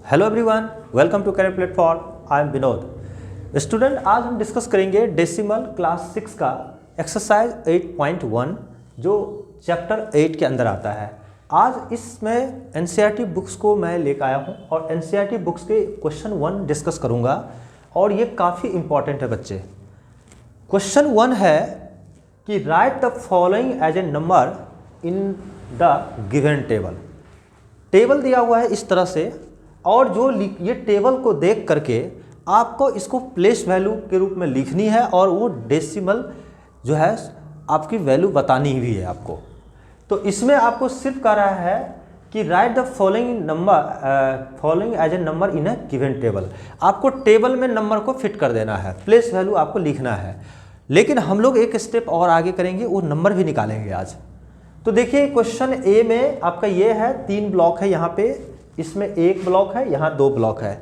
Hello everyone, welcome to career platform. I am Vinod. Student, आज हम discuss करेंगे decimal class 6 का एक्सरसाइज 8.1 जो चैप्टर 8 के अंदर आता है। आज इसमें एनसीईआरटी बुक्स को मैं लेकर आया हूं और एनसीईआरटी बुक्स के क्वेश्चन 1 डिस्कस करूंगा और ये काफ़ी इंपॉर्टेंट है बच्चे। क्वेश्चन 1 है कि write the following as a number in the given table. Table दिया हुआ है इस तरह से और जो ये टेबल को देख करके आपको इसको प्लेस वैल्यू के रूप में लिखनी है और वो डेसिमल जो है आपकी वैल्यू बतानी भी है आपको। तो इसमें आपको सिर्फ कह रहा है कि write the following as a number in a given table. आपको टेबल में नंबर को फिट कर देना है, प्लेस वैल्यू आपको लिखना है। लेकिन हम लोग एक स्टेप और आगे करेंगे, वो नंबर भी निकालेंगे आज। तो देखिए क्वेश्चन ए में आपका ये है, 3 ब्लॉक है यहाँ पे, इसमें 1 ब्लॉक है, यहाँ 2 ब्लॉक है।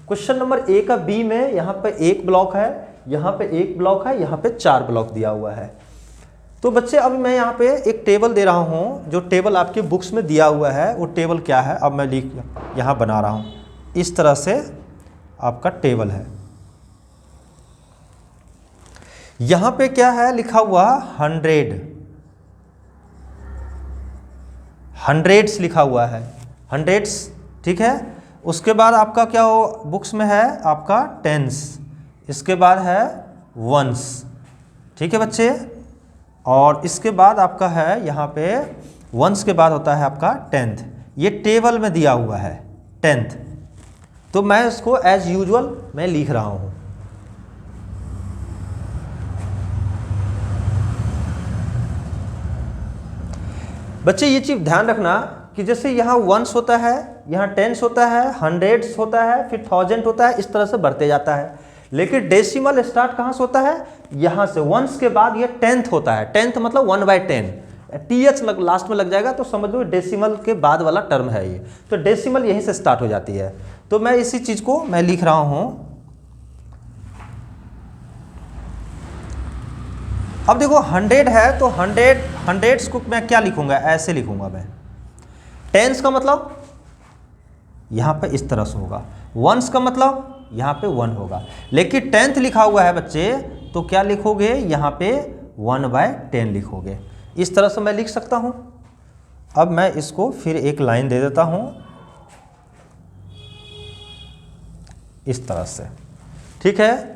क्वेश्चन नंबर ए का बी में यहाँ पे 1 ब्लॉक है, यहाँ पे 1 ब्लॉक है, यहाँ पे 4 ब्लॉक दिया हुआ है। तो बच्चे अब मैं यहाँ पे एक टेबल दे रहा हूँ, जो टेबल आपके बुक्स में दिया हुआ है वो टेबल क्या है अब मैं यहाँ बना रहा हूँ। इस तरह से आपका टेबल है। यहाँ पे क्या है लिखा हुआ 100 लिखा हुआ है, 100, ठीक है। उसके बाद आपका क्या हो बुक्स में है आपका 10s, इसके बाद है 1s, ठीक है बच्चे। और इसके बाद आपका है यहाँ पे 1s के बाद होता है आपका 10th। ये टेबल में दिया हुआ है 10th, तो मैं इसको एज यूजुअल मैं लिख रहा हूँ। बच्चे ये चीज़ ध्यान रखना कि जैसे यहाँ 1s होता है, यहाँ 10s होता है, 100s होता है, फिर 1000 होता है, इस तरह से बढ़ते जाता है। लेकिन डेसिमल स्टार्ट कहाँ से होता है? यहाँ से 1s के बाद ये 10th होता है। 10th मतलब 1/10, th लास्ट में लग जाएगा तो समझ लो डेसिमल के बाद वाला टर्म है ये। तो डेसिमल यहीं से स्टार्ट हो जाती है। तो मैं इसी चीज़ को मैं लिख रहा हूँ। अब देखो 100 है तो 100s को मैं क्या लिखूंगा, ऐसे लिखूंगा मैं। 10s का मतलब यहाँ पे इस तरह से होगा, 1s का मतलब यहाँ पे 1 होगा। लेकिन 10th लिखा हुआ है बच्चे तो क्या लिखोगे, यहाँ पे 1/10 लिखोगे। इस तरह से मैं लिख सकता हूँ। अब मैं इसको फिर एक लाइन दे देता हूँ इस तरह से, ठीक है।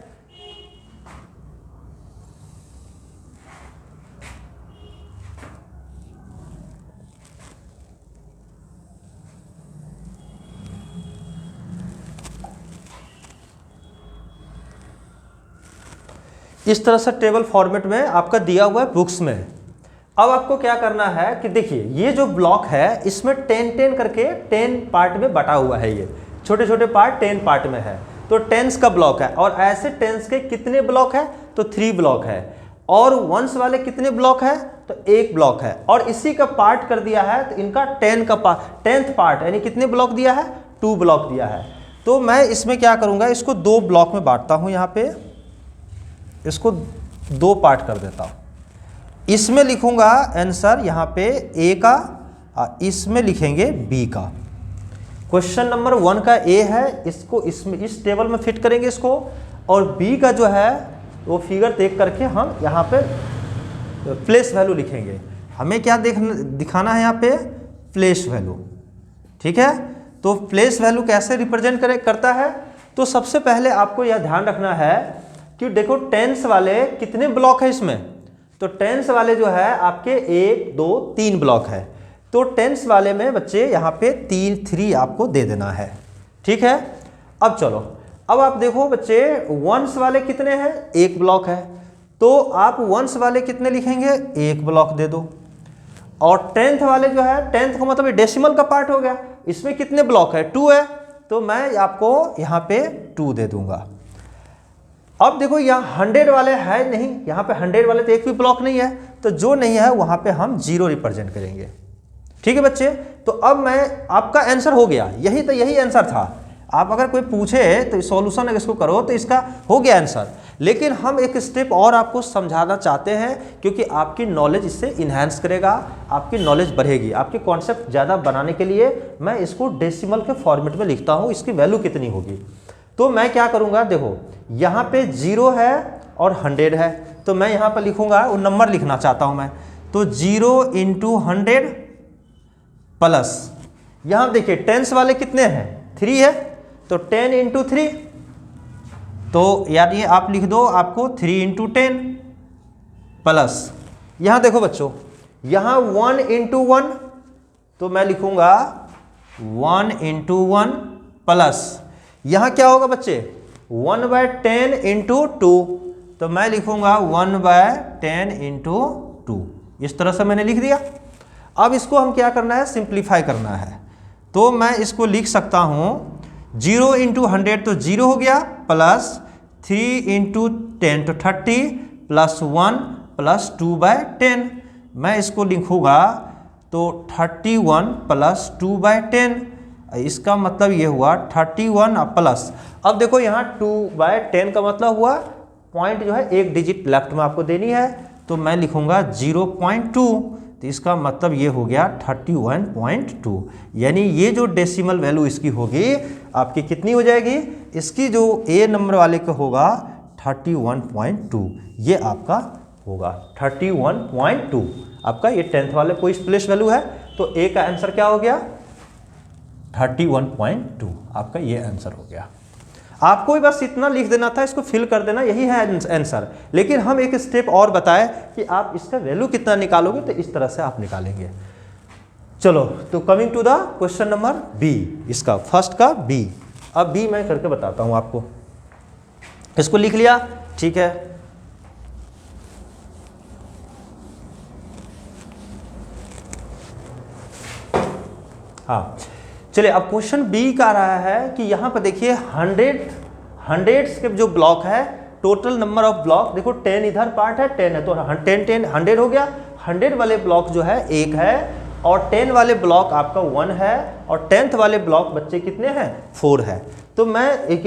इस तरह से टेबल फॉर्मेट में आपका दिया हुआ है बुक्स में। अब आपको क्या करना है कि देखिए ये जो ब्लॉक है इसमें 10 करके 10 पार्ट में बटा हुआ है। ये छोटे छोटे पार्ट 10 पार्ट में है, तो 10s का ब्लॉक है। और ऐसे 10s के कितने ब्लॉक है तो 3 ब्लॉक है। और 1s वाले कितने ब्लॉक है तो 1 ब्लॉक है। और इसी का पार्ट कर दिया है तो इनका 10th पार्ट यानी कितने ब्लॉक दिया है, 2 ब्लॉक दिया है। तो मैं इसमें क्या करूँगा, इसको 2 ब्लॉक में बांटता हूँ। यहाँ पे इसको 2 पार्ट कर देता हूँ। इसमें लिखूंगा आंसर यहाँ पे ए का, इसमें लिखेंगे बी का। क्वेश्चन नंबर 1 का ए है, इसको इसमें इस टेबल में फिट करेंगे इसको। और बी का जो है वो फिगर देख करके हम यहाँ पे प्लेस वैल्यू लिखेंगे। हमें क्या दिखाना है यहाँ पे, प्लेस वैल्यू, ठीक है। तो प्लेस वैल्यू कैसे रिप्रेजेंट करता है, तो सबसे पहले आपको यह ध्यान रखना है कि देखो 10s वाले कितने ब्लॉक है इसमें, तो 10s वाले जो है आपके 1 2 3 ब्लॉक है। तो 10s वाले में बच्चे यहाँ पे 3 आपको दे देना है, ठीक है। अब चलो, अब आप देखो बच्चे 1s वाले कितने हैं, 1 ब्लॉक है। तो आप 1s वाले कितने लिखेंगे, 1 ब्लॉक दे दो। और 10th वाले जो है, 10th का मतलब डेसिमल का पार्ट हो गया, इसमें कितने ब्लॉक है, 2 है। तो मैं आपको यहाँ पे 2 दे दूंगा। अब देखो यहाँ 100 वाले है नहीं, यहाँ पे 100 वाले तो 1 भी ब्लॉक नहीं है, तो जो नहीं है वहाँ पे हम 0 रिप्रेजेंट करेंगे, ठीक है बच्चे। तो अब मैं आपका आंसर हो गया, यही आंसर था। आप अगर कोई पूछे तो सॉल्यूशन अगर इसको करो तो इसका हो गया आंसर। लेकिन हम एक स्टेप और आपको समझाना चाहते हैं, क्योंकि आपकी नॉलेज इससे इन्हांस करेगा, आपकी नॉलेज बढ़ेगी। आपके कॉन्सेप्ट ज़्यादा बनाने के लिए मैं इसको डेसिमल के फॉर्मेट में लिखता हूँ, इसकी वैल्यू कितनी होगी। तो मैं क्या करूँगा, देखो यहाँ पे 0 है और 100 है, तो मैं यहाँ पर लिखूँगा, वो नंबर लिखना चाहता हूँ मैं, तो 0 × 100 प्लस, यहाँ देखिए टेंस वाले कितने हैं, 3 है, तो 10 × 3, तो यार ये आप लिख दो आपको 3 × 10 प्लस, यहाँ देखो बच्चों, यहाँ 1 × 1, तो मैं लिखूंगा 1 × 1 प्लस, यहाँ क्या होगा बच्चे 1/10 × 2, तो मैं लिखूंगा 1/10 × 2। इस तरह से मैंने लिख दिया। अब इसको हम क्या करना है, सिंप्लीफाई करना है, तो मैं इसको लिख सकता हूँ 0 × 100 तो 0 हो गया, प्लस 3 × 10 तो 30, प्लस 1 प्लस 2/10, मैं इसको लिखूँगा तो 31 प्लस 2/10, इसका मतलब ये हुआ 31 प्लस, अब देखो यहाँ 2/10 का मतलब हुआ पॉइंट जो है एक डिजिट लेफ्ट में आपको देनी है, तो मैं लिखूँगा 0.2, तो इसका मतलब ये हो गया 31.2, यानी ये जो डेसिमल वैल्यू इसकी होगी आपकी कितनी हो जाएगी, इसकी जो ए नंबर वाले का होगा 31.2, ये आपका होगा 31.2, आपका ये 10th वाले कोई प्लेस वैल्यू है, तो ए का आंसर क्या हो गया 31.2, आपका ये आंसर हो गया। आपको भी बस इतना लिख देना था, इसको फिल कर देना, यही है आंसर। लेकिन हम एक स्टेप और बताएं कि आप इसका वैल्यू कितना निकालोगे, तो इस तरह से आप निकालेंगे। चलो, तो coming to the question number B, इसका फर्स्ट का बी। अब बी मैं करके बताता हूं आपको, इसको लिख लिया, ठीक है। हाँ चलिए, अब क्वेश्चन बी का रहा है कि यहाँ पर देखिए हंड्रेड्स के जो ब्लॉक है, टोटल नंबर ऑफ ब्लॉक देखो 10 इधर पार्ट है, 10 है, तो 100 हो गया। 100 वाले ब्लॉक जो है 1 है, और 10 वाले ब्लॉक आपका 1 है, और 10th वाले ब्लॉक बच्चे कितने हैं 4 है। तो मैं एक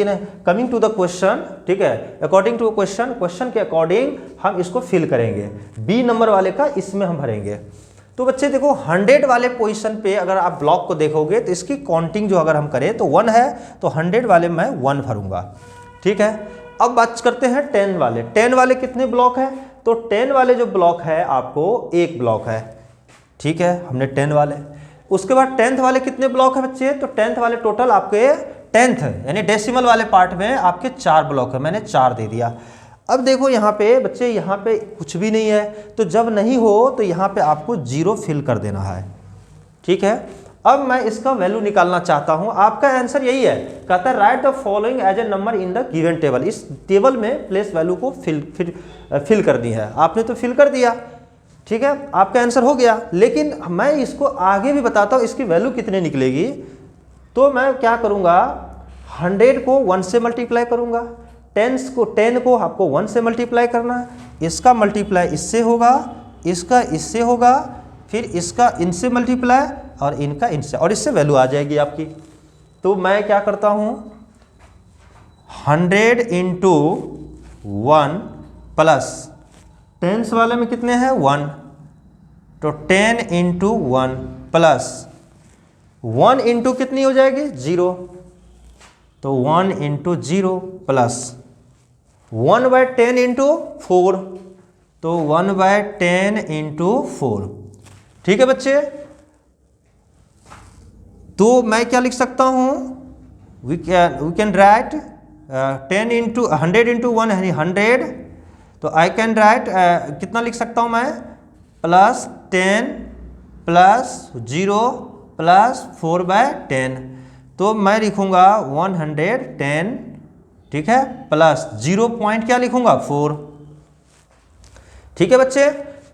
कमिंग टू द क्वेश्चन, ठीक है, अकॉर्डिंग टू क्वेश्चन के अकॉर्डिंग हम इसको फिल करेंगे, बी नंबर वाले का इसमें हम भरेंगे। तो बच्चे देखो 100 वाले पोजीशन पे अगर आप ब्लॉक को देखोगे तो इसकी काउंटिंग जो अगर हम करें तो 1 है, तो 100 वाले मैं 1 भरूंगा, ठीक है। अब बात करते हैं 10 वाले। 10 वाले कितने ब्लॉक है, तो 10 वाले जो ब्लॉक है आपको एक ब्लॉक है, ठीक है, हमने 10 वाले। उसके बाद 10th वाले कितने ब्लॉक है बच्चे, तो 10th वाले टोटल आपके 10th यानी डेसिमल वाले पार्ट में आपके 4 ब्लॉक है, मैंने 4 दे दिया। अब देखो यहाँ पे बच्चे, यहाँ पे कुछ भी नहीं है, तो जब नहीं हो तो यहाँ पे आपको 0 फिल कर देना है, ठीक है। अब मैं इसका वैल्यू निकालना चाहता हूँ, आपका आंसर यही है, कहता है write the following as a number in the given table. इस टेबल में प्लेस वैल्यू को फिल करनी है, आपने तो फिल कर दिया, ठीक है, आपका आंसर हो गया। लेकिन मैं इसको आगे भी बताता हूँ इसकी वैल्यू कितनी निकलेगी। तो मैं क्या करूँगा, 100 को 1 से मल्टीप्लाई करूँगा, 10 को आपको 1 से मल्टीप्लाई करना है, इसका मल्टीप्लाई इससे होगा, इसका इससे होगा, फिर इसका इनसे मल्टीप्लाई और इनका इनसे, और इससे वैल्यू आ जाएगी आपकी। तो मैं क्या करता हूँ, 100 × 1 प्लस 10 वाले में कितने हैं 1, तो 10 × 1 प्लस 1 इंटू कितनी हो जाएगी 0, तो 1 × 0 प्लस 1/10 × 4, तो 1/10 × 4, ठीक है बच्चे। तो मैं क्या लिख सकता हूँ, वी कैन राइट 100 × 1 यानी 100, तो आई कैन राइट कितना लिख सकता हूँ मैं, प्लस 10 प्लस 0 प्लस 4/10, तो मैं लिखूँगा 110, ठीक है, प्लस 0 पॉइंट क्या लिखूँगा 4, ठीक है बच्चे।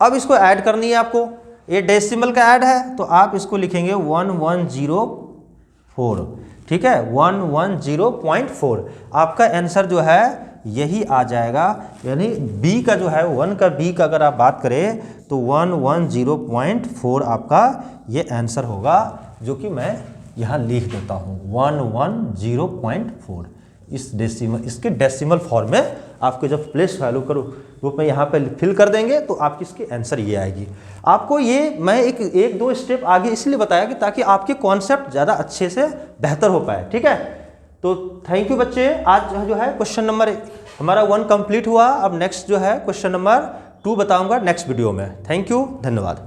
अब इसको ऐड करनी है आपको, ये डेसिमल का ऐड है, तो आप इसको लिखेंगे 1104, ठीक है, 110.4, आपका आंसर जो है यही आ जाएगा। यानी बी का जो है 1 का बी का अगर आप बात करें तो 110.4 आपका ये आंसर होगा, जो कि मैं यहाँ लिख देता हूँ 110.4, इस डेसिमल, इसके डेसिमल फॉर्म में आपको जब प्लेस वैल्यू करो रूप में यहाँ पे फिल कर देंगे तो आपकी इसकी आंसर ये आएगी। आपको ये मैं एक दो स्टेप आगे इसलिए बताया कि ताकि आपके कॉन्सेप्ट ज़्यादा अच्छे से बेहतर हो पाए। ठीक है, तो थैंक यू बच्चे। आज जो है क्वेश्चन नंबर हमारा 1 कंप्लीट हुआ। अब नेक्स्ट जो है क्वेश्चन नंबर 2 बताऊंगा नेक्स्ट वीडियो में। थैंक यू, धन्यवाद।